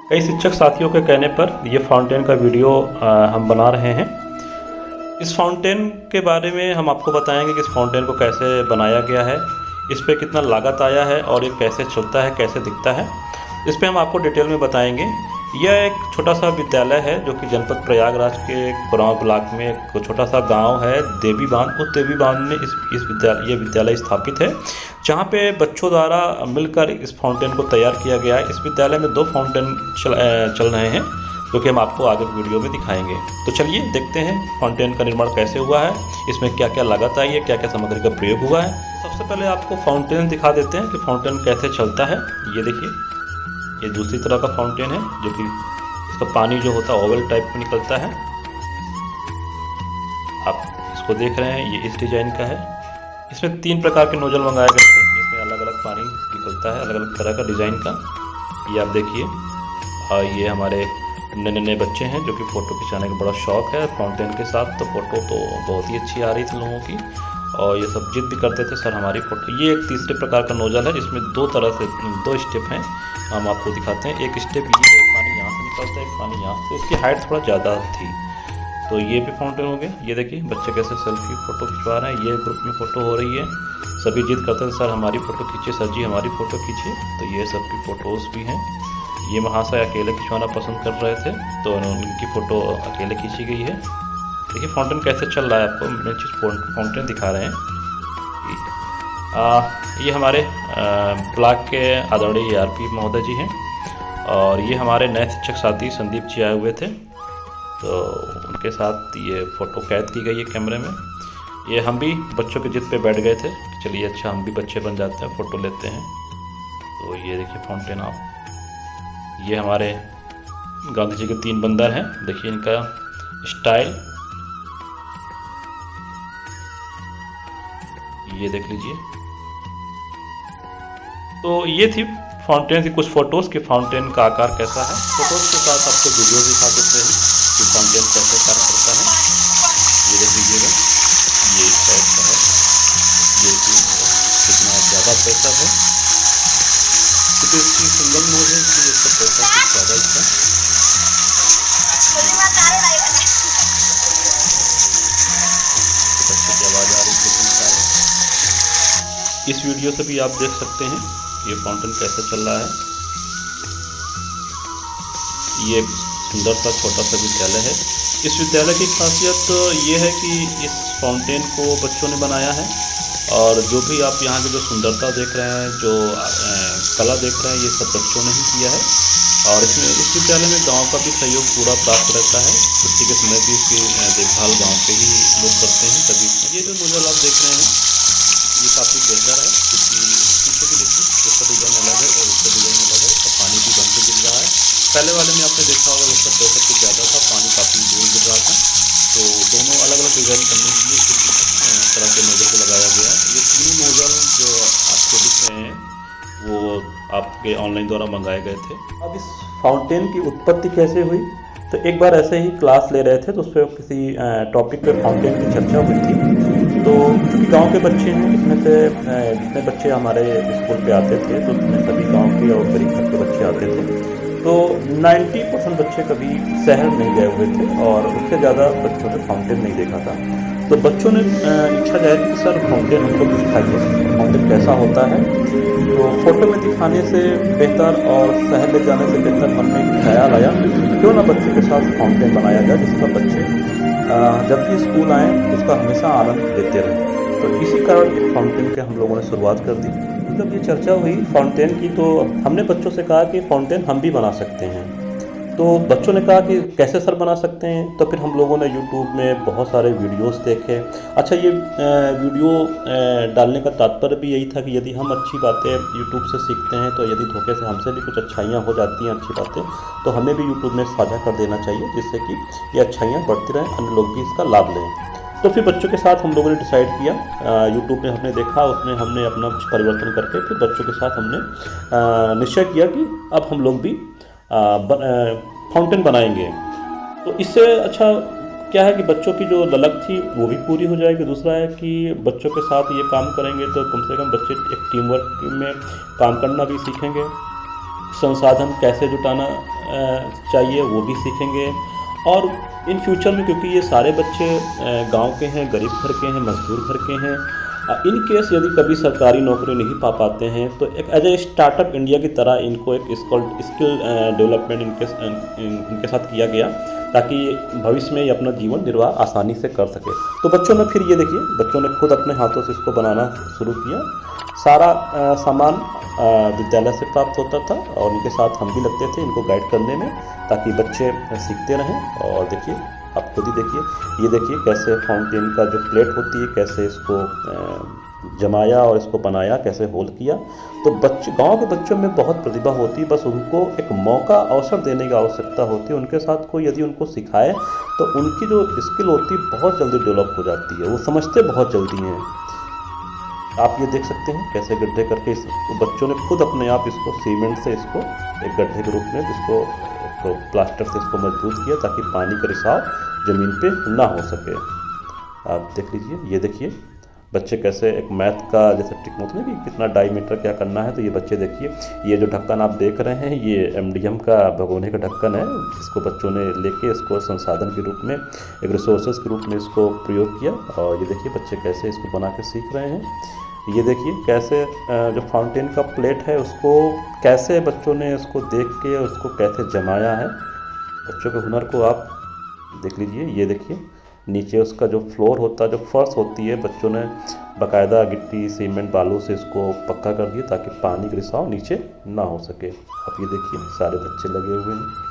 कई शिक्षक साथियों के कहने पर ये फाउंटेन का वीडियो हम बना रहे हैं। इस फाउंटेन के बारे में हम आपको बताएंगे कि इस फाउंटेन को कैसे बनाया गया है, इस पे कितना लागत आया है और ये कैसे चलता है, कैसे दिखता है, इस पे हम आपको डिटेल में बताएंगे। यह एक छोटा सा विद्यालय है जो कि जनपद प्रयागराज के कुरांव ब्लॉक में एक छोटा सा गांव है देवी बांध। उस देवी बांध में ये विद्यालय स्थापित है, जहां पे बच्चों द्वारा मिलकर इस फाउंटेन को तैयार किया गया है। इस विद्यालय में 2 फाउंटेन चल रहे हैं जो कि हम आपको आगे वीडियो में दिखाएंगे। तो चलिए देखते हैं फाउंटेन का निर्माण कैसे हुआ है, इसमें क्या क्या लागत आई है, क्या क्या सामग्री का प्रयोग हुआ है। सबसे पहले आपको फाउंटेन दिखा देते हैं कि फाउंटेन कैसे चलता है। ये देखिए, ये दूसरी तरह का फाउंटेन है जो कि इसका पानी जो होता है ओवल टाइप में निकलता है। आप इसको देख रहे हैं, ये इस डिजाइन का है। इसमें 3 प्रकार के नोजल मंगाए गए थे जिसमें अलग अलग पानी निकलता है, अलग अलग तरह का डिज़ाइन का। ये आप देखिए, और ये हमारे नन्हे बच्चे हैं जो कि फ़ोटो खिंचाने का बड़ा शौक़ है फाउंटेन के साथ। तो फ़ोटो तो बहुत ही अच्छी आ रही थी लोगों की, और ये सब जिद भी करते थे सर हमारी फ़ोटो। ये एक तीसरे प्रकार का नोजल है जिसमें 2 स्टेप हैं, हम आपको दिखाते हैं। एक स्टेप ये है, पानी यहाँ से निकलता है, एक पानी यहाँ से। इसकी हाइट थोड़ा ज़्यादा थी। तो ये भी फाउंटेन हो गया। ये देखिए बच्चे कैसे सेल्फी फ़ोटो खिंचवा रहे हैं। ये ग्रुप में फ़ोटो हो रही है, सभी जिद करते थे सर हमारी फ़ोटो खींचिए, सर जी हमारी फ़ोटो खींचिए। तो ये सब की फ़ोटोज़ भी हैं। ये महाशय अकेले खिंचवाना पसंद कर रहे थे तो उनकी फ़ोटो अकेले खींची गई है। देखिए फाउंटेन कैसे चल रहा है, आपको मेन चीज़ फाउंटेन दिखा रहे हैं। ये हमारे ब्लॉक के आदरणीय ARP महोदय जी हैं, और ये हमारे नए शिक्षक साथी संदीप जी आए हुए थे, तो उनके साथ ये फ़ोटो कैद की गई है कैमरे में। ये हम भी बच्चों के जिद पे बैठ गए थे कि चलिए अच्छा हम भी बच्चे बन जाते हैं, फ़ोटो लेते हैं। तो ये देखिए फाउंटेन आप, ये हमारे गांधी जी के 3 बंदर हैं। देखिए इनका स्टाइल, ये देख लीजिए। तो ये थी फाउंटेन की कुछ फ़ोटोज़ कि फाउंटेन का आकार कैसा है। फ़ोटोज़ के साथ आपको वीडियो दिखा देते हैं कि फाउंटेन कैसे कार्य करता है। ये देख लीजिएगा, ये इस टाइप का है। ये कितना ज़्यादा प्रेशर है, क्योंकि इसकी सिंगल नोज है इसलिए इसका प्रेशर कुछ ज़्यादा इसका। बच्चे की आवाज़ आ रही है। इस वीडियो से भी आप देख सकते हैं ये फाउंटेन कैसे चल रहा है। ये एक सुंदर सा छोटा सा विद्यालय है। इस विद्यालय की खासियत ये है कि इस फाउंटेन को बच्चों ने बनाया है, और जो भी आप यहाँ की जो सुंदरता देख रहे हैं, जो कला देख रहे हैं, ये सब बच्चों ने ही किया है। और इसमें इस विद्यालय में गांव का भी सहयोग पूरा प्राप्त रहता है। छुट्टी के समय भी इसकी देखभाल गांव के ही लोग करते हैं सभी। ये जो नोजल आप देख रहे हैं ये काफ़ी बेहतर है, क्योंकि पीछे भी देखिए उसका डिज़ाइन अलग है और उसका डिज़ाइन अलग है। उसका पानी भी बन के गिर रहा है। पहले वाले में आपने देखा होगा उसका प्रेशर कुछ ज़्यादा था, पानी काफ़ी दूर गिर रहा था। तो दोनों अलग अलग डिज़ाइन करने के लिए इस तरह के नोजल को लगाया गया है। ये 3 नोजल जो आपको दिख रहे हैं वो आपके ऑनलाइन द्वारा मंगाए गए थे। अब इस फाउंटेन की उत्पत्ति कैसे हुई, तो एक बार ऐसे ही क्लास ले रहे थे तो उस पर किसी टॉपिक पे फाउंटेन की चर्चा हुई थी। तो चूँकि गांव के बच्चे हैं, इसमें से जितने बच्चे हमारे स्कूल पे आते थे तो उसमें सभी गांव के और गरीब घर के बच्चे आते थे। तो 90% बच्चे कभी शहर नहीं गए हुए थे, और उससे ज़्यादा बच्चों ने फाउंटेन नहीं देखा था। तो बच्चों ने इच्छा जाहिर की सर फाउंटेन हमको दिखाइए, फाउंटेन कैसा होता है। तो फ़ोटो में दिखाने से बेहतर और शहर ले जाने से बेहतर मन में ख्याल आया क्यों ना बच्चों के साथ फाउंटेन बनाया जाए, जिसका बच्चे जब भी स्कूल आएँ उसका हमेशा आनंद लेते रहें। तो इसी कारण फाउंटेन के हम लोगों ने शुरुआत कर दी। जब ये चर्चा हुई फाउंटेन की, तो हमने बच्चों से कहा कि फाउंटेन हम भी बना सकते हैं। तो बच्चों ने कहा कि कैसे सर बना सकते हैं। तो फिर हम लोगों ने यूट्यूब में बहुत सारे वीडियोस देखे। अच्छा, ये वीडियो डालने का तात्पर्य भी यही था कि यदि हम अच्छी बातें यूट्यूब से सीखते हैं, तो यदि धोखे से हमसे भी कुछ अच्छाइयाँ हो जाती हैं, अच्छी बातें, तो हमें भी यूट्यूब में साझा कर देना चाहिए, जिससे कि ये अच्छाइयाँ बढ़ती रहें, अन्य लोग भी इसका लाभ लें। तो फिर बच्चों के साथ हम लोगों ने डिसाइड किया, यूट्यूब में हमने देखा, उसमें हमने अपना कुछ परिवर्तन करके फिर बच्चों के साथ हमने निश्चय किया कि अब हम लोग भी फाउंटेन बनाएंगे। तो इससे अच्छा क्या है कि बच्चों की जो ललक थी वो भी पूरी हो जाएगी। दूसरा है कि बच्चों के साथ ये काम करेंगे तो कम से कम बच्चे एक टीम वर्क में काम करना भी सीखेंगे, संसाधन कैसे जुटाना चाहिए वो भी सीखेंगे। और इन फ्यूचर में, क्योंकि ये सारे बच्चे गांव के हैं, गरीब घर के हैं, मजदूर घर के हैं, इन केस यदि कभी सरकारी नौकरी नहीं पा पाते हैं तो एक एज ए स्टार्टअप इंडिया की तरह इनको एक स्किल डेवलपमेंट इनके साथ किया गया, ताकि भविष्य में ये अपना जीवन निर्वाह आसानी से कर सके। तो बच्चों ने फिर ये देखिए, बच्चों ने खुद अपने हाथों से इसको बनाना शुरू किया। सारा सामान विद्यालय से प्राप्त होता था और इनके साथ हम भी लगते थे इनको गाइड करने में, ताकि बच्चे सीखते रहें। और देखिए, आप खुद ही देखिए, ये देखिए कैसे फाउंटेन का जो प्लेट होती है, कैसे इसको जमाया और इसको बनाया, कैसे होल किया। तो बच्चे, गांव के बच्चों में बहुत प्रतिभा होती है, बस उनको एक मौका, अवसर देने की आवश्यकता होती है। उनके साथ कोई यदि उनको सिखाए तो उनकी जो स्किल होती है बहुत जल्दी डेवलप हो जाती है, वो समझते बहुत जल्दी हैं। आप ये देख सकते हैं कैसे गड्ढे करके इस बच्चों ने खुद अपने आप इसको सीमेंट से इसको एक गड्ढे के रूप में इसको प्लास्टर से इसको मजबूत किया, ताकि पानी का रिसाव ज़मीन पे ना हो सके। आप देख लीजिए, ये देखिए बच्चे कैसे एक मैथ का जैसे ट्रिक होता है कि कितना डायमीटर क्या करना है। तो ये बच्चे देखिए, ये जो ढक्कन आप देख रहे हैं ये एमडीएम का भगोने का ढक्कन है, जिसको बच्चों ने लेके इसको संसाधन के रूप में, एक रिसोर्सेज के रूप में इसको प्रयोग किया। और ये देखिए बच्चे कैसे इसको बना के सीख रहे हैं। ये देखिए कैसे जो फाउंटेन का प्लेट है उसको कैसे बच्चों ने उसको देख के उसको कैसे जमाया है। बच्चों के हुनर को आप देख लीजिए। ये देखिए नीचे उसका जो फ्लोर होता है, जो फर्श होती है, बच्चों ने बाकायदा गिट्टी, सीमेंट, बालू से इसको पक्का कर दिया, ताकि पानी का रिसाव नीचे ना हो सके। आप ये देखिए सारे बच्चे लगे हुए हैं।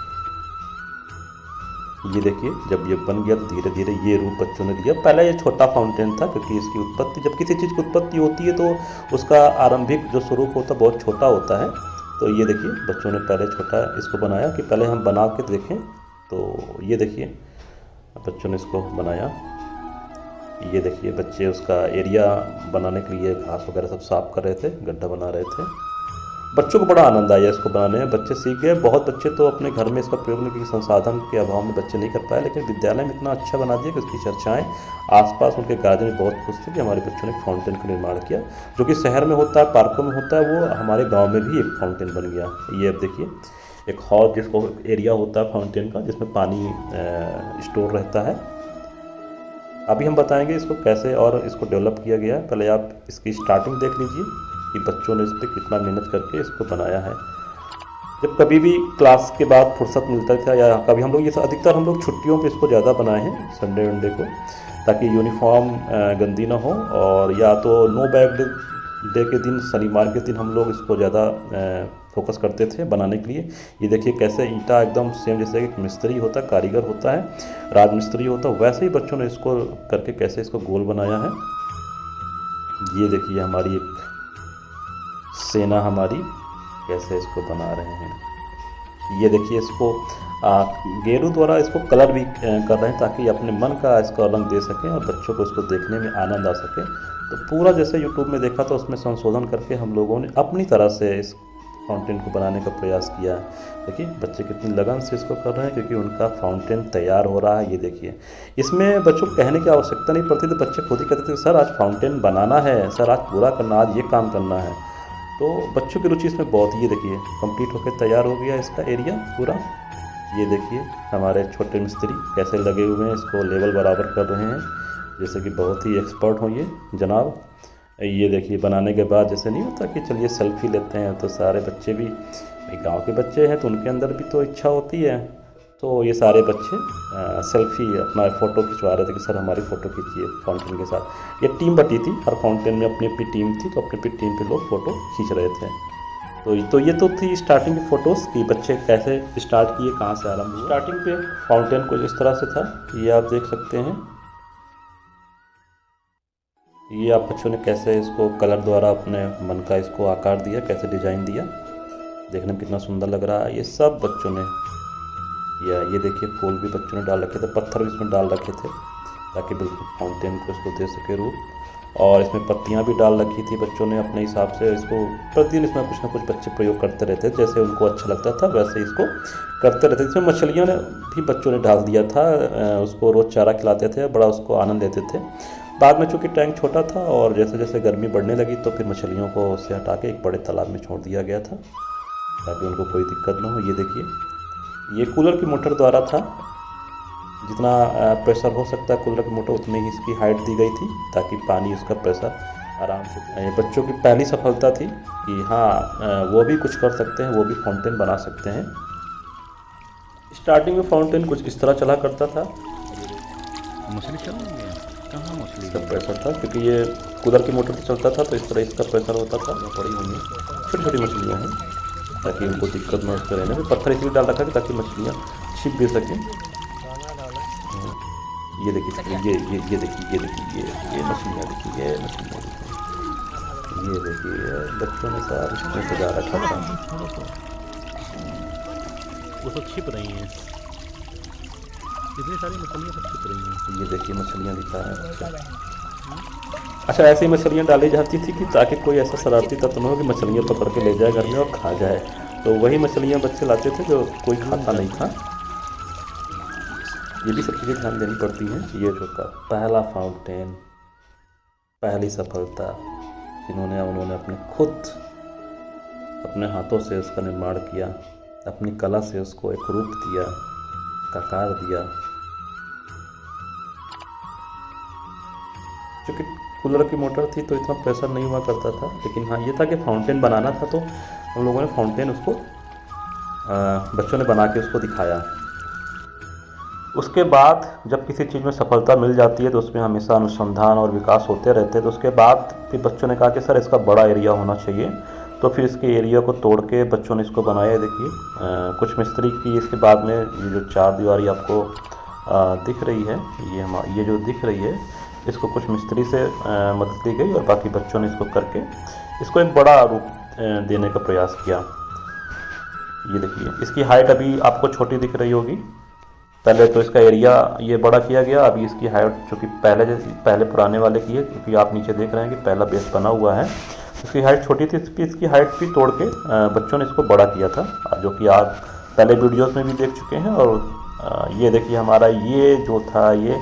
ये देखिए जब ये बन गया तो धीरे धीरे ये रूप बच्चों ने दिया। पहले ये छोटा फाउंटेन था, क्योंकि इसकी उत्पत्ति, जब किसी चीज़ की उत्पत्ति होती है तो उसका आरंभिक जो स्वरूप होता है बहुत छोटा होता है। तो ये देखिए बच्चों ने पहले छोटा इसको बनाया कि पहले हम बना के देखें। तो ये देखिए बच्चों ने इसको बनाया। ये देखिए बच्चे उसका एरिया बनाने के लिए घास वगैरह सब साफ कर रहे थे, गड्ढा बना रहे थे। बच्चों को बड़ा आनंद आया इसको बनाने में, बच्चे सीख गए। बहुत बच्चे तो अपने घर में इसका प्रयोग नहीं, क्योंकि संसाधन के अभाव में बच्चे नहीं कर पाए, लेकिन विद्यालय में इतना अच्छा बना दिया कि उसकी चर्चाएं आसपास, उनके गार्जियन भी बहुत खुश थे कि हमारे बच्चों ने फाउंटेन का निर्माण किया। जो कि शहर में होता है, पार्कों में होता है, वो हमारे गाँव में भी एक फाउंटेन बन गया। ये अब देखिए एक हॉल, जिसको एरिया होता है फाउंटेन का, जिसमें पानी स्टोर रहता है। अभी हम बताएंगे इसको कैसे और इसको डेवलप किया गया है। पहले आप इसकी स्टार्टिंग देख लीजिए कि बच्चों ने इस पर कितना मेहनत करके इसको बनाया है। जब कभी भी क्लास के बाद फुर्सत मिलता था, या कभी हम लोग, ये अधिकतर हम लोग छुट्टियों पे इसको ज़्यादा बनाए हैं, संडे वनडे को, ताकि यूनिफॉर्म गंदी ना हो। और या तो नो बैग डे के दिन, शनिवार के दिन हम लोग इसको ज़्यादा फोकस करते थे बनाने के लिए। ये देखिए कैसे ईंटा एकदम सेम जैसे एक मिस्त्री होता है, कारीगर होता है, राजमिस्त्री होता है, वैसे ही बच्चों ने इसको करके कैसे इसको गोल बनाया है। ये देखिए हमारी एक सेना हमारी कैसे इसको बना रहे हैं। ये देखिए इसको गेरू द्वारा इसको कलर भी कर रहे हैं, ताकि अपने मन का इसको रंग दे सकें और बच्चों को इसको देखने में आनंद आ सके। तो पूरा जैसे यूट्यूब में देखा तो उसमें संशोधन करके हम लोगों ने अपनी तरह से इस फाउंटेन को बनाने का प्रयास किया है। देखिए बच्चे कितनी लगन से इसको कर रहे हैं, क्योंकि उनका फाउंटेन तैयार हो रहा है। ये देखिए इसमें बच्चों को कहने की आवश्यकता नहीं पड़ती, तो बच्चे खुद ही कहते थे सर आज फाउंटेन बनाना है, सर आज पूरा करना, आज ये काम करना है। तो बच्चों की रुचि इसमें बहुत। ये देखिए कंप्लीट होकर तैयार हो गया इसका एरिया पूरा। ये देखिए हमारे छोटे मिस्त्री कैसे लगे हुए हैं, इसको लेवल बराबर कर रहे हैं, जैसे कि बहुत ही एक्सपर्ट हो ये जनाब। ये देखिए बनाने के बाद जैसे नहीं होता कि चलिए सेल्फी लेते हैं, तो सारे बच्चे भी, गांव के बच्चे हैं तो उनके अंदर भी तो इच्छा होती है। तो ये सारे बच्चे सेल्फी अपना फ़ोटो खिंचवा रहे थे कि सर हमारी फ़ोटो खींचिए फाउंटेन के साथ। ये टीम बटी थी, हर फाउंटेन में अपनी अपनी टीम थी, तो अपनी अपनी टीम पे लोग फ़ोटो खींच रहे थे। तो ये तो थी स्टार्टिंग की फ़ोटोज़ कि बच्चे कैसे स्टार्ट किए, कहाँ से आरंभ हुआ। स्टार्टिंग पे फाउंटेन कुछ इस तरह से था, ये आप देख सकते हैं। ये आप बच्चों ने कैसे इसको कलर द्वारा अपने मन का इसको आकार दिया, कैसे डिज़ाइन दिया, देखने में कितना सुंदर लग रहा है। ये सब बच्चों ने किया। ये देखिए फूल भी बच्चों ने डाल रखे थे, पत्थर भी इसमें डाल रखे थे, ताकि बिल्कुल फाउंटेन को इसको दे सके रूप। और इसमें पत्तियां भी डाल रखी थी बच्चों ने अपने हिसाब से। इसको प्रतिदिन इसमें कुछ ना कुछ बच्चे प्रयोग करते रहते, जैसे उनको अच्छा लगता था वैसे इसको करते रहते। इसमें मछलियाँ भी बच्चों ने डाल दिया था, उसको रोज़ चारा खिलाते थे, बड़ा उसको आनंद लेते थे। बाद में चूँकि टैंक छोटा था और जैसे जैसे गर्मी बढ़ने लगी तो फिर मछलियों को उससे हटा के एक बड़े तालाब में छोड़ दिया गया था, ताकि उनको कोई दिक्कत ना हो। ये देखिए ये कूलर की मोटर द्वारा था। जितना प्रेशर हो सकता है कूलर की मोटर उतनी ही इसकी हाइट दी गई थी ताकि पानी उसका प्रेशर आराम से। ये बच्चों की पहली सफलता थी कि हाँ वो भी कुछ कर सकते हैं, वो भी फाउंटेन बना सकते हैं। स्टार्टिंग में फाउंटेन कुछ इस तरह चला करता था। मछली चल रही है, कहाँ मछली इसका प्रेशर था क्योंकि ये कूलर की मोटर से चलता था तो इस तरह इसका प्रेशर होता था। बड़ी होंगी छोटी छोटी मछलियाँ हैं ताकि उनको दिक्कत न उसके रहने में। पत्थर इसलिए डाल रखा कि ताकि मछलियाँ छिप भी सकें। ये देखिए ये देखिए ये मछलियाँ देखिए, ये मछलियाँ देखिए, ये देखिए बच्चों ने सारा इसमें सजा रखा था। वो सब छिप रही हैं, इतनी सारी मछलियाँ सब छिप रही हैं। ये देखिए मछलियाँ दिखा रहे हैं। अच्छा ऐसी मछलियाँ डाली जाती थी कि ताकि कोई ऐसा शरारती तत्व न हो कि मछलियाँ पकड़ के ले जाए घर में और खा जाए। तो वही मछलियाँ बच्चे लाते थे जो कोई खाता नहीं था। ये भी सब चीज़ें ध्यान देनी पड़ती हैं। ये जो का पहला फाउंटेन, पहली सफलता जिन्होंने उन्होंने अपने खुद अपने हाथों से उसका निर्माण किया, अपनी कला से उसको एक रूप दिया, आकार दिया। क्योंकि कूलर की मोटर थी तो इतना प्रेशर नहीं हुआ करता था, लेकिन हाँ ये था कि फाउंटेन बनाना था तो हम लोगों ने फाउंटेन उसको बच्चों ने बना के उसको दिखाया। उसके बाद जब किसी चीज़ में सफलता मिल जाती है तो उसमें हमेशा अनुसंधान और विकास होते रहते हैं। तो उसके बाद फिर बच्चों ने कहा कि सर इसका बड़ा एरिया होना चाहिए। तो फिर इसके एरिया को तोड़ के बच्चों ने इसको बनाया। देखिए कुछ मिस्त्री की इसके बाद में ये जो चार दीवारी आपको दिख रही है, ये जो दिख रही है इसको कुछ मिस्त्री से मदद ली गई और बाकी बच्चों ने इसको करके इसको एक बड़ा रूप देने का प्रयास किया। ये देखिए इसकी हाइट अभी आपको छोटी दिख रही होगी। पहले तो इसका एरिया ये बड़ा किया गया, अभी इसकी हाइट जो कि पहले पुराने वाले की है, क्योंकि आप नीचे देख रहे हैं कि पहला बेस बना हुआ है। इसकी हाइट छोटी थी, इसकी हाइट भी तोड़ के बच्चों ने इसको बड़ा किया था, जो कि आप पहले वीडियोस में भी देख चुके हैं। और ये देखिए हमारा ये जो था ये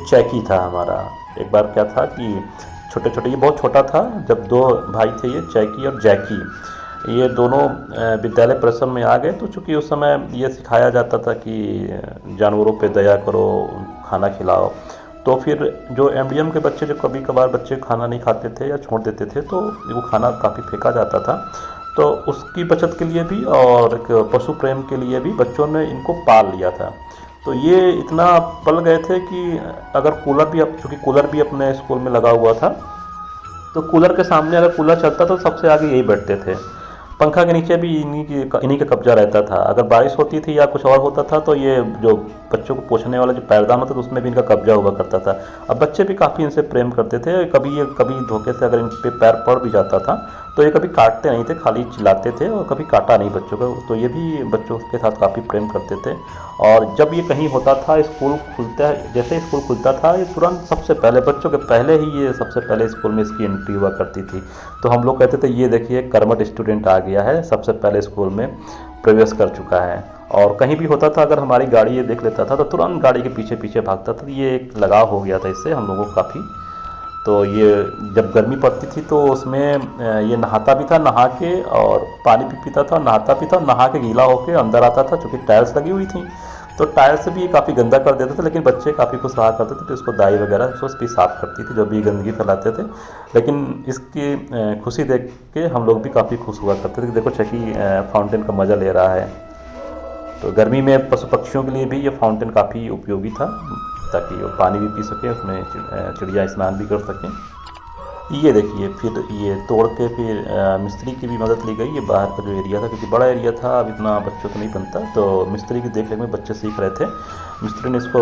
चैकी था हमारा। एक बार क्या था कि छोटे छोटे, ये बहुत छोटा था, जब दो भाई थे ये चैकी और जैकी, ये दोनों विद्यालय परिसर में आ गए। तो चूँकि उस समय ये सिखाया जाता था कि जानवरों पे दया करो, खाना खिलाओ। तो फिर जो एमडीएम के बच्चे, जो कभी कभार बच्चे खाना नहीं खाते थे या छोड़ देते थे, तो वो खाना काफ़ी फेंका जाता था। तो उसकी बचत के लिए भी और एक पशु प्रेम के लिए भी बच्चों ने इनको पाल लिया था। तो ये इतना पल गए थे कि अगर कूलर भी, अब चूँकि कूलर भी अपने स्कूल में लगा हुआ था, तो कूलर के सामने अगर कूलर चलता तो सबसे आगे यही बैठते थे। पंखा के नीचे भी इन्हीं का कब्जा रहता था। अगर बारिश होती थी या कुछ और होता था तो ये जो बच्चों को पोंछने वाला जो पैरदान होता था उसमें भी इनका कब्जा हुआ करता था। अब बच्चे भी काफ़ी इनसे प्रेम करते थे। कभी धोखे से अगर इन पे पैर पड़ भी जाता था तो ये कभी काटते नहीं थे, खाली चिल्लाते थे, और कभी काटा नहीं बच्चों को। तो ये भी बच्चों के साथ काफ़ी प्रेम करते थे। और जब ये कहीं होता था, स्कूल खुलता, जैसे स्कूल खुलता था, ये तुरंत सबसे पहले, बच्चों के पहले ही ये सबसे पहले स्कूल में इसकी एंट्री हुआ करती थी। तो हम लोग कहते थे ये देखिए कर्मठ स्टूडेंट आ गया है, सबसे पहले स्कूल में प्रवेश कर चुका है। और कहीं भी होता था, अगर हमारी गाड़ी ये देख लेता था तो तुरंत गाड़ी के पीछे पीछे भागता था। ये एक लगाव हो गया था इससे हम लोगों को काफ़ी। तो ये जब गर्मी पड़ती थी तो उसमें ये नहाता भी था, नहा के, और पानी भी पीता था, नहाता भी था, नहा के गीला होकर अंदर आता था। चूँकि टाइल्स लगी हुई थी तो टाइल्स से भी ये काफ़ी गंदा कर देते थे, लेकिन बच्चे काफ़ी खुश रहा करते थे। तो इसको दाई वगैरह से भी साफ़ करती थी जो भी गंदगी फैलाते थे। लेकिन इसकी खुशी देख के हम लोग भी काफ़ी खुश हुआ करते थे कि देखो चैकी फाउंटेन का मज़ा ले रहा है। तो गर्मी में पशु पक्षियों के लिए भी ये फाउंटेन काफ़ी उपयोगी था, ताकि वो पानी भी पी सकें, उसमें चिड़िया स्नान भी कर सकें। ये देखिए फिर ये तोड़ के फिर मिस्त्री की भी मदद ली गई। ये बाहर का जो एरिया था, क्योंकि बड़ा एरिया था, अब इतना बच्चों को नहीं बनता, तो मिस्त्री की देखरेख में बच्चे सीख रहे थे। मिस्त्री ने इसको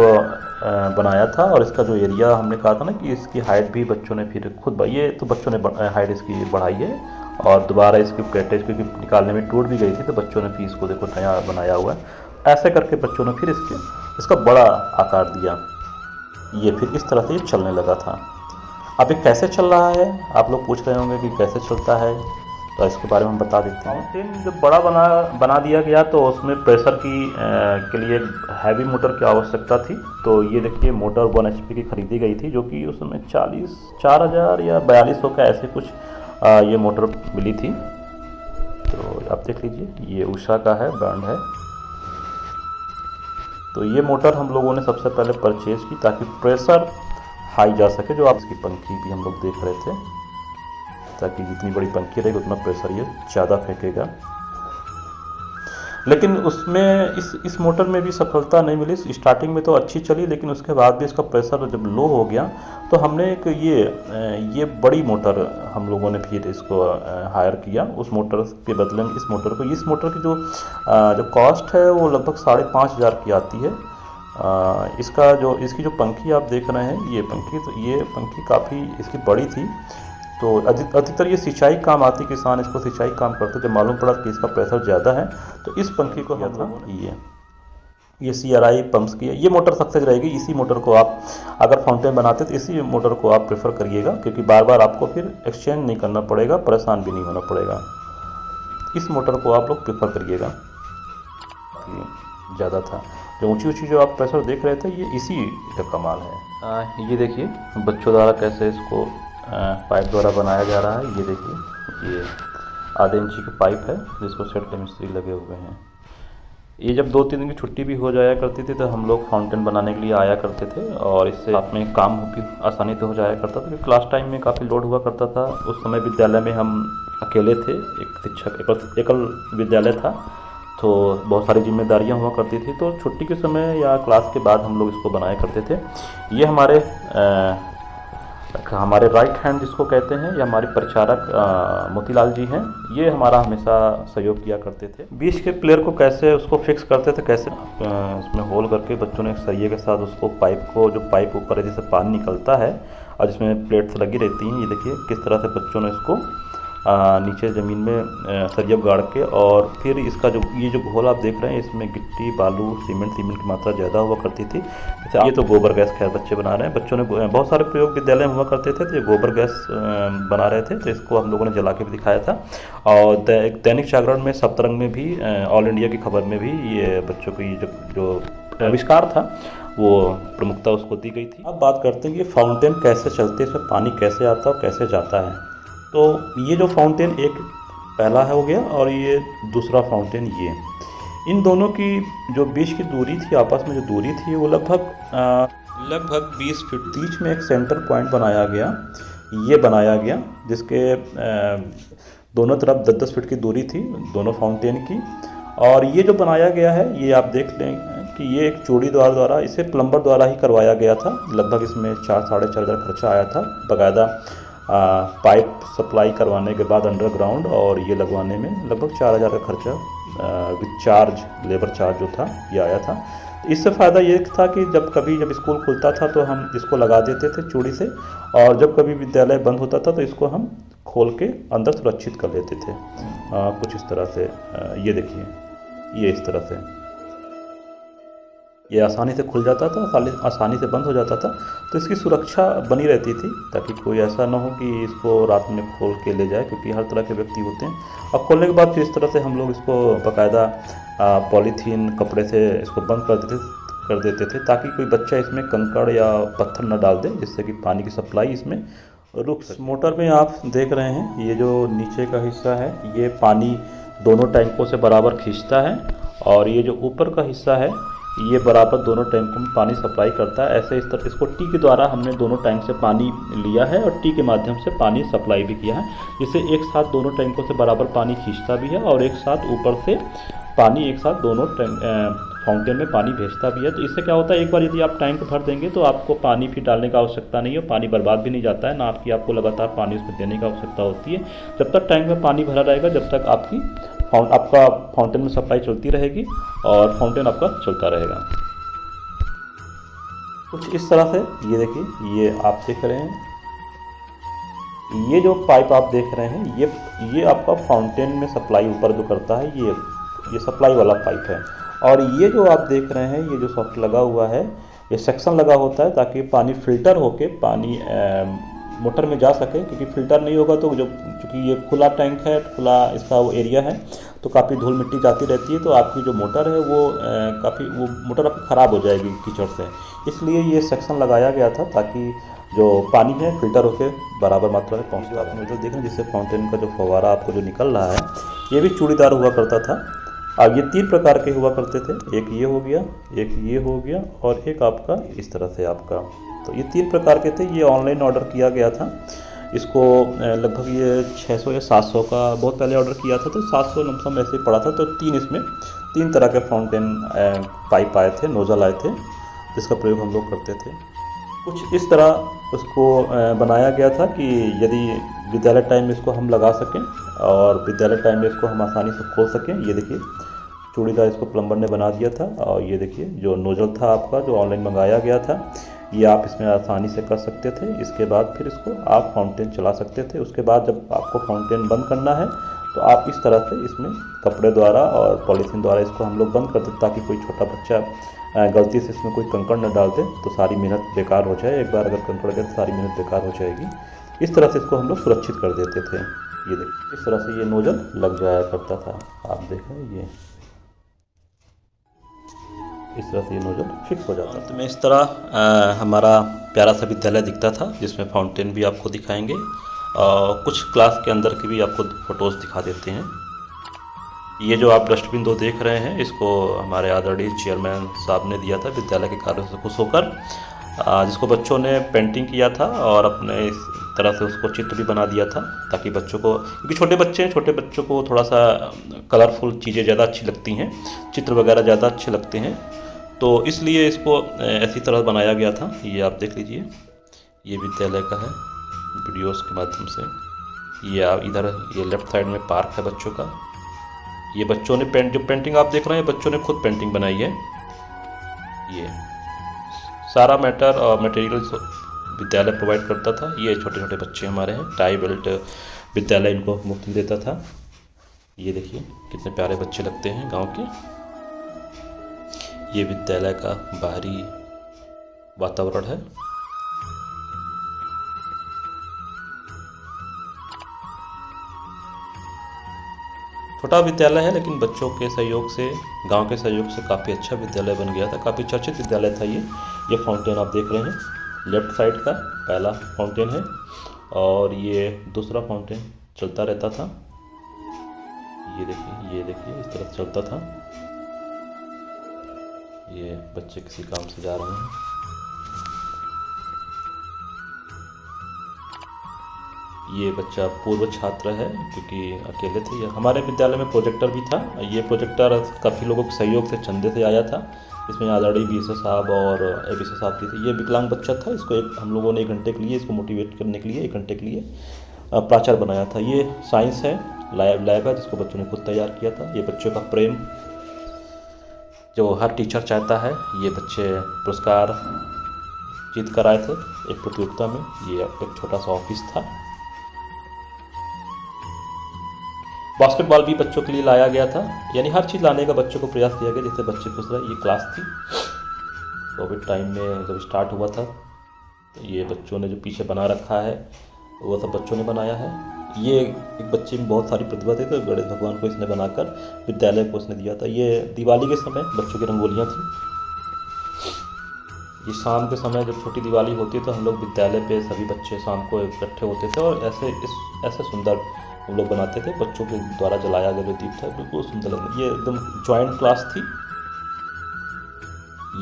बनाया था। और इसका जो एरिया हमने कहा था ना कि इसकी हाइट भी बच्चों ने फिर खुद, ये तो बच्चों ने हाइट इसकी बढ़ाई है, और दोबारा इसकी प्लेटेज क्योंकि निकालने में टूट भी गई थी, तो बच्चों ने फिर इसको देखो नया बनाया हुआ है। ऐसे करके बच्चों ने फिर इसका बड़ा आकार दिया। ये फिर इस तरह से ये चलने लगा था। अब ये कैसे चल रहा है, आप लोग पूछ रहे होंगे कि कैसे चलता है, तो इसके बारे में हम बता देते हैं। फाउंटेन जब बड़ा बना दिया गया तो उसमें प्रेशर के लिए हैवी मोटर की आवश्यकता थी। तो ये देखिए मोटर 1 HP की खरीदी गई थी, जो कि उसमें 4,000 या 4,200 का ऐसे कुछ ये मोटर मिली थी। तो आप देख लीजिए, ये उषा का है, ब्रांड है। तो ये मोटर हम लोगों ने सबसे पहले परचेज़ की ताकि प्रेशर हाई जा सके। जो आप इसकी पंखी भी हम लोग देख रहे थे, ताकि जितनी बड़ी पंखी रहेगी उतना प्रेशर ये ज़्यादा फेंकेगा। लेकिन उसमें इस मोटर में भी सफलता नहीं मिली। स्टार्टिंग में तो अच्छी चली, लेकिन उसके बाद भी इसका प्रेशर जब लो हो गया तो हमने एक ये बड़ी मोटर हम लोगों ने फिर इसको हायर किया। उस मोटर के बदले में इस मोटर की जो कॉस्ट है वो लगभग 5,500 की आती है। इसकी जो पंखी आप देख रहे हैं, ये पंखी काफ़ी इसकी बड़ी थी। तो अधिकतर ये सिंचाई काम आती, किसान इसको सिंचाई काम करते। जब मालूम पड़ा कि इसका प्रेशर ज़्यादा है तो इस पंखी को हम लोग ये CRI पंप्स की है। ये मोटर सक्सेस रहेगी। इसी मोटर को आप अगर फाउंटेन बनाते तो इसी मोटर को आप प्रेफर करिएगा, क्योंकि बार बार आपको फिर एक्सचेंज नहीं करना पड़ेगा, परेशान भी नहीं होना पड़ेगा। इस मोटर को आप लोग प्रेफर करिएगा। ज़्यादा था जो ऊंची जो आप प्रेशर देख रहे थे, ये इसी का कमाल है। ये देखिए बच्चों द्वारा कैसे इसको पाइप द्वारा बनाया जा रहा है। ये देखिए, ये आधे इंची की पाइप है जिसको सेट के मिस्त्री लगे हुए हैं। ये जब 2-3 दिन की छुट्टी भी हो जाया करती थी तो हम लोग फाउंटेन बनाने के लिए आया करते थे, और इससे आप में काम भी आसानी से हो जाया करता था, क्योंकि क्लास टाइम में काफ़ी लोड हुआ करता था। उस समय विद्यालय में हम अकेले थे, एक शिक्षक एकल विद्यालय था, तो बहुत सारी जिम्मेदारियां हुआ करती थी। तो छुट्टी के समय या क्लास के बाद हम लोग इसको बनाया करते थे। ये हमारे राइट हैंड जिसको कहते हैं, या हमारे परिचारक मोतीलाल जी हैं, ये हमारा हमेशा सहयोग किया करते थे। बीच के प्लेयर को कैसे उसको फिक्स करते थे, कैसे उसमें होल करके बच्चों ने सरिये के साथ उसको जो पाइप ऊपर है जिससे पानी निकलता है और जिसमें प्लेट्स लगी रहती हैं, ये देखिए किस तरह से बच्चों ने इसको नीचे ज़मीन में सरिया गाड़ के, और फिर इसका ये जो घोल आप देख रहे हैं, इसमें गिट्टी, बालू, सीमेंट की मात्रा ज़्यादा हुआ करती थी। जैसे ये तो गोबर गैस खैर बच्चे बना रहे हैं। बच्चों ने बहुत सारे प्रयोग विद्यालय में हुआ करते थे, तो ये गोबर गैस बना रहे थे, तो इसको हम लोगों ने जला के भी दिखाया था। और दैनिक जागरण में, सप्तरंग में भी, ऑल इंडिया की खबर में भी ये बच्चों की जो आविष्कार था वो प्रमुखता उसको दी गई थी। अब बात करते हैं कि फाउंटेन कैसे चलते हैं, इसमें पानी कैसे आता है और कैसे जाता है। तो ये जो फाउंटेन एक पहला हो गया और ये दूसरा फाउंटेन, ये इन दोनों की जो बीच की दूरी थी, आपस में जो दूरी थी, वो लगभग 20 फीट। बीच में एक सेंटर पॉइंट बनाया गया, जिसके दोनों तरफ 10-10 फीट की दूरी थी दोनों फाउंटेन की। और ये जो बनाया गया है, ये आप देख लें कि ये एक चूड़ी द्वारा, इसे प्लम्बर द्वारा ही करवाया गया था। लगभग इसमें 4-4.5 हज़ार खर्चा आया था, बाकायदा पाइप सप्लाई करवाने के बाद अंडरग्राउंड, और ये लगवाने में लगभग 4,000 का खर्चा विद चार्ज, लेबर चार्ज जो था ये आया था। इससे फ़ायदा ये था कि जब स्कूल खुलता था तो हम इसको लगा देते थे चूड़ी से, और जब कभी विद्यालय बंद होता था तो इसको हम खोल के अंदर सुरक्षित कर लेते थे। कुछ इस तरह से ये देखिए, ये इस तरह से ये आसानी से खुल जाता था, आसानी से बंद हो जाता था। तो इसकी सुरक्षा बनी रहती थी, ताकि कोई ऐसा ना हो कि इसको रात में खोल के ले जाए, क्योंकि हर तरह के व्यक्ति होते हैं। और खोलने के बाद फिर इस तरह से हम लोग इसको बाकायदा पॉलीथीन कपड़े से इसको बंद कर देते थे, ताकि कोई बच्चा इसमें कंकड़ या पत्थर न डाल दे, जिससे कि पानी की सप्लाई इसमें रुक सके। मोटर में आप देख रहे हैं, ये जो नीचे का हिस्सा है, ये पानी दोनों टैंकों से बराबर खींचता है, और ये जो ऊपर का हिस्सा है ये बराबर दोनों टैंकों में पानी सप्लाई करता है। ऐसे इस तरह इसको टी के द्वारा हमने दोनों टैंक से पानी लिया है और टी के माध्यम से पानी सप्लाई भी किया है, जिससे एक साथ दोनों टैंकों से बराबर पानी खींचता भी है, और एक साथ ऊपर से पानी एक साथ दोनों फाउंटेन में पानी भेजता भी है। तो इससे क्या होता है, एक बार यदि आप टैंक भर देंगे तो आपको पानी फिर डालने की आवश्यकता नहीं है, पानी बर्बाद भी नहीं जाता है, ना आपको लगातार पानी उसमें देने की आवश्यकता होती है। जब तक टैंक में पानी भरा रहेगा, जब तक आपका फाउंटेन में सप्लाई चलती रहेगी और फाउंटेन आपका चलता रहेगा। कुछ इस तरह से ये देखिए, ये आप देख रहे हैं, ये जो पाइप आप देख रहे हैं, ये आपका फाउंटेन में सप्लाई ऊपर जो करता है, ये सप्लाई वाला पाइप है। और ये जो आप देख रहे हैं, ये जो सॉफ्ट लगा हुआ है, ये सेक्शन लगा होता है ताकि पानी फिल्टर होके पानी मोटर में जा सके, क्योंकि फिल्टर नहीं होगा तो चूँकि ये खुला टैंक है, खुला इसका वो एरिया है, तो काफ़ी धूल मिट्टी जाती रहती है, तो आपकी जो मोटर है वो मोटर आपकी ख़राब हो जाएगी कीचड़ से। इसलिए ये सेक्शन लगाया गया था ताकि जो पानी है फिल्टर होकर बराबर मात्रा में पहुँचता है। मतलब देखें, जिससे फाउंटेन का जो फव्वारा आपको जो निकल रहा है, ये भी चूड़ीदार हुआ करता था, अब ये 3 प्रकार के हुआ करते थे, एक ये हो गया, एक ये हो गया और एक आपका इस तरह से आपका। तो ये 3 प्रकार के थे। ये ऑनलाइन ऑर्डर किया गया था। इसको लगभग ये 600 या 700 का बहुत पहले ऑर्डर किया था, तो 700 लमसम ऐसे ही पड़ा था। तो 3 तरह के फाउंटेन पाइप आए थे, नोज़ल आए थे, जिसका प्रयोग हम लोग करते थे। कुछ इस तरह उसको बनाया गया था कि यदि विद्यालय टाइम में इसको हम लगा सकें और विद्यालय टाइम में इसको हम आसानी से खोल सकें। ये देखिए चूड़ीदार इसको प्लम्बर ने बना दिया था। और ये देखिए जो नोज़ल था आपका, जो ऑनलाइन मंगाया गया था, ये आप इसमें आसानी से कर सकते थे। इसके बाद फिर इसको आप फाउंटेन चला सकते थे। उसके बाद जब आपको फाउंटेन बंद करना है तो आप इस तरह से इसमें कपड़े द्वारा और पॉलीथीन द्वारा इसको हम लोग बंद कर देते, ताकि कोई छोटा बच्चा गलती से इसमें कोई कंकड़ न डाल दे तो सारी मेहनत बेकार हो जाए। एक बार अगर कंकड़ गए तो सारी मेहनत बेकार हो जाएगी। इस तरह से इसको हम लोग सुरक्षित कर देते थे। ये देखिए इस तरह से ये नोज़ल लग जाया करता था। आप देखें ये इस तरह से ये नोज़ल फिक्स हो जाता था। तो मैं इस तरह हमारा प्यारा सा विद्यालय दिखता था, जिसमें फाउंटेन भी आपको दिखाएंगे और कुछ क्लास के अंदर की भी आपको फ़ोटोज़ दिखा देते हैं। ये जो आप डस्टबिन 2 देख रहे हैं, इसको हमारे आदरणीय चेयरमैन साहब ने दिया था विद्यालय के कार्यों से खुश होकर, जिसको बच्चों ने पेंटिंग किया था और अपने इस तरह से उसको चित्र भी बना दिया था, ताकि बच्चों को, क्योंकि छोटे बच्चे हैं, छोटे बच्चों को थोड़ा सा कलरफुल चीज़ें ज़्यादा अच्छी लगती हैं, चित्र वगैरह ज़्यादा अच्छे लगते हैं, तो इसलिए इसको ऐसी तरह बनाया गया था। ये आप देख लीजिए, ये विद्यालय का है वीडियोज़ के माध्यम से। ये आप इधर ये लेफ़्ट साइड में पार्क है बच्चों का। ये बच्चों ने जो पेंटिंग आप देख रहे हैं, बच्चों ने खुद पेंटिंग बनाई है। ये सारा मैटर और मटेरियल विद्यालय प्रोवाइड करता था। ये छोटे छोटे बच्चे हमारे हैं, टाई बेल्ट विद्यालय इनको मुफ्त में देता था। ये देखिए कितने प्यारे बच्चे लगते हैं गांव के। ये विद्यालय का बाहरी वातावरण है। छोटा विद्यालय है, लेकिन बच्चों के सहयोग से, गांव के सहयोग से काफ़ी अच्छा विद्यालय बन गया था। काफ़ी चर्चित विद्यालय था ये फाउंटेन आप देख रहे हैं, लेफ़्ट साइड का पहला फाउंटेन है और ये दूसरा फाउंटेन चलता रहता था। ये देखिए इस तरह चलता था। ये बच्चे किसी काम से जा रहे हैं। ये बच्चा पूर्व छात्र है, क्योंकि अकेले थे। ये हमारे विद्यालय में प्रोजेक्टर भी था। ये प्रोजेक्टर काफ़ी लोगों के सहयोग से, चंदे से आया था। इसमें आदरणीय बीएसओ साहब और एबीसी साहब भी थे। ये विकलांग बच्चा था, इसको हम लोगों ने 1 घंटे के लिए, इसको मोटिवेट करने के लिए 1 घंटे के लिए प्राचार्य बनाया था। ये साइंस है, लैब है, जिसको बच्चों ने खुद तैयार किया था। ये बच्चों का प्रेम जो हर टीचर चाहता है। ये बच्चे पुरस्कार जीत कर आए थे एक प्रतियोगिता में। ये एक छोटा सा ऑफिस था। बास्केटबॉल भी बच्चों के लिए लाया गया था, यानी हर चीज़ लाने का बच्चों को प्रयास किया गया जिससे बच्चे खुश रहे। ये क्लास थी, कोविड टाइम में जब स्टार्ट हुआ था, तो ये बच्चों ने जो पीछे बना रखा है वो सब बच्चों ने बनाया है। ये एक बच्चे में बहुत सारी प्रतिभा थी, तो गणेश भगवान को इसने बनाकर विद्यालय को इसने दिया था। ये दिवाली के समय बच्चों की रंगोलियाँ थी। ये शाम के समय जब छोटी दिवाली होती है तो हम लोग विद्यालय पे सभी बच्चे शाम को इकट्ठे होते थे और ऐसे सुंदर हम लोग बनाते थे। बच्चों के द्वारा जलाया गया जो दीप था बिल्कुल सुंदर लगता। ये एकदम जॉइंट क्लास थी।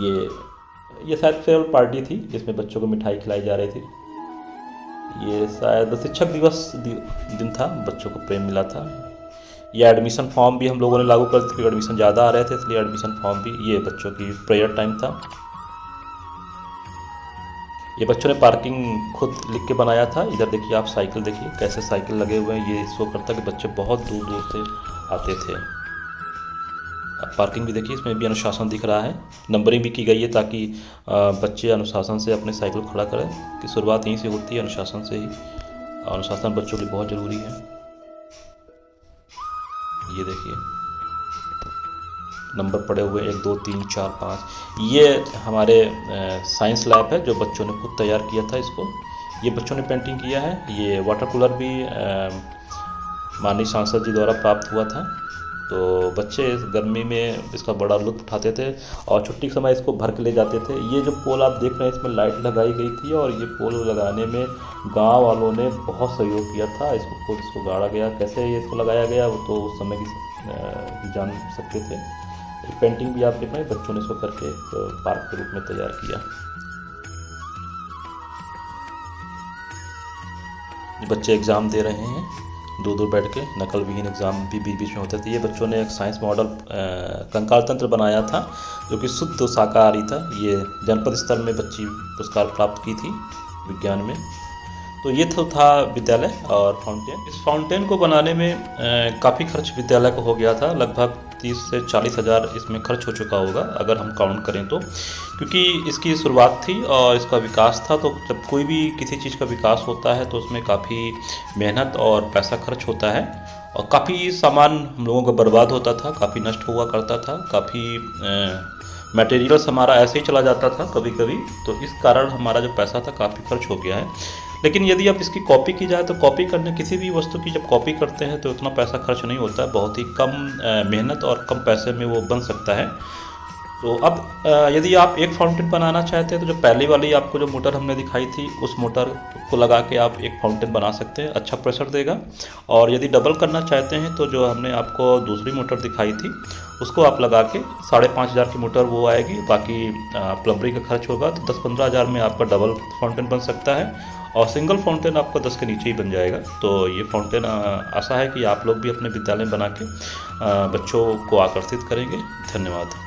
ये शायद फेयरवेल पार्टी थी जिसमें बच्चों को मिठाई खिलाई जा रही थी। ये शायद शिक्षक दिवस दिन था, बच्चों को प्रेम मिला था। ये एडमिशन फॉर्म भी हम लोगों ने लागू कर दिए, एडमिशन ज़्यादा आ रहे थे इसलिए एडमिशन फॉर्म भी। ये बच्चों की प्रेयर टाइम था। ये बच्चों ने पार्किंग खुद लिख के बनाया था। इधर देखिए आप साइकिल देखिए कैसे साइकिल लगे हुए हैं। ये शो करता है कि बच्चे बहुत दूर दूर से आते थे। अब पार्किंग भी देखिए, इसमें भी अनुशासन दिख रहा है। नंबरिंग भी की गई है ताकि बच्चे अनुशासन से अपने साइकिल खड़ा करें, कि शुरुआत यहीं से होती है, अनुशासन से ही। अनुशासन बच्चों के लिए बहुत ज़रूरी है। ये देखिए नंबर पड़े हुए 1 2 3 4 5। ये हमारे साइंस लैब है जो बच्चों ने खुद तैयार किया था इसको। ये बच्चों ने पेंटिंग किया है। ये वाटर कूलर भी माननीय सांसद जी द्वारा प्राप्त हुआ था। तो बच्चे इस गर्मी में इसका बड़ा लुत्फ उठाते थे और छुट्टी के समय इसको भर के ले जाते थे। ये जो पोल आप देख रहे हैं इसमें लाइट लगाई गई थी और ये पोल लगाने में गांव वालों ने बहुत सहयोग किया था। इसको गाड़ा गया, कैसे ये इसको लगाया गया वो तो उस समय की जान सकते थे। एक पेंटिंग भी आप देख रहे हैं, बच्चों ने इसको करके एक पार्क के रूप में तैयार किया। ये बच्चे एग्ज़ाम दे रहे हैं दूर दूर बैठ के, नकल विहीन एग्ज़ाम भी बीच बीच में होते थे। ये बच्चों ने एक साइंस मॉडल कंकाल तंत्र बनाया था जो कि शुद्ध शाकाहारी था। ये जनपद स्तर में बच्ची पुरस्कार प्राप्त की थी विज्ञान में। तो ये तो था विद्यालय और फाउंटेन। इस फाउंटेन को बनाने में काफ़ी खर्च विद्यालय को हो गया था, लगभग 30 से 40 हज़ार इसमें खर्च हो चुका होगा अगर हम काउंट करें तो, क्योंकि इसकी शुरुआत थी और इसका विकास था। तो जब कोई भी किसी चीज़ का विकास होता है तो उसमें काफ़ी मेहनत और पैसा खर्च होता है और काफ़ी सामान हम लोगों का बर्बाद होता था, काफ़ी नष्ट हुआ करता था, काफ़ी मटेरियल्स हमारा ऐसे ही चला जाता था कभी कभी। तो इस कारण हमारा जो पैसा था काफ़ी खर्च हो गया है। लेकिन यदि अब इसकी कॉपी की जाए तो कॉपी करने किसी भी वस्तु की जब कॉपी करते हैं तो उतना पैसा खर्च नहीं होता है, बहुत ही कम मेहनत और कम पैसे में वो बन सकता है। तो अब यदि आप एक फाउंटेन बनाना चाहते हैं तो जो पहली वाली आपको जो मोटर हमने दिखाई थी उस मोटर को लगा के आप एक फाउंटेन बना सकते हैं, अच्छा प्रेशर देगा। और यदि डबल करना चाहते हैं तो जो हमने आपको दूसरी मोटर दिखाई थी उसको आप लगा के 5,500 की मोटर वो आएगी, बाकी प्लम्बरी का खर्च होगा। तो 10-15 हज़ार में आपका डबल फाउंटेन बन सकता है और सिंगल फाउंटेन आपका 10 के नीचे ही बन जाएगा। तो ये फाउंटेन आशा है कि आप लोग भी अपने विद्यालय में बना के बच्चों को आकर्षित करेंगे। धन्यवाद।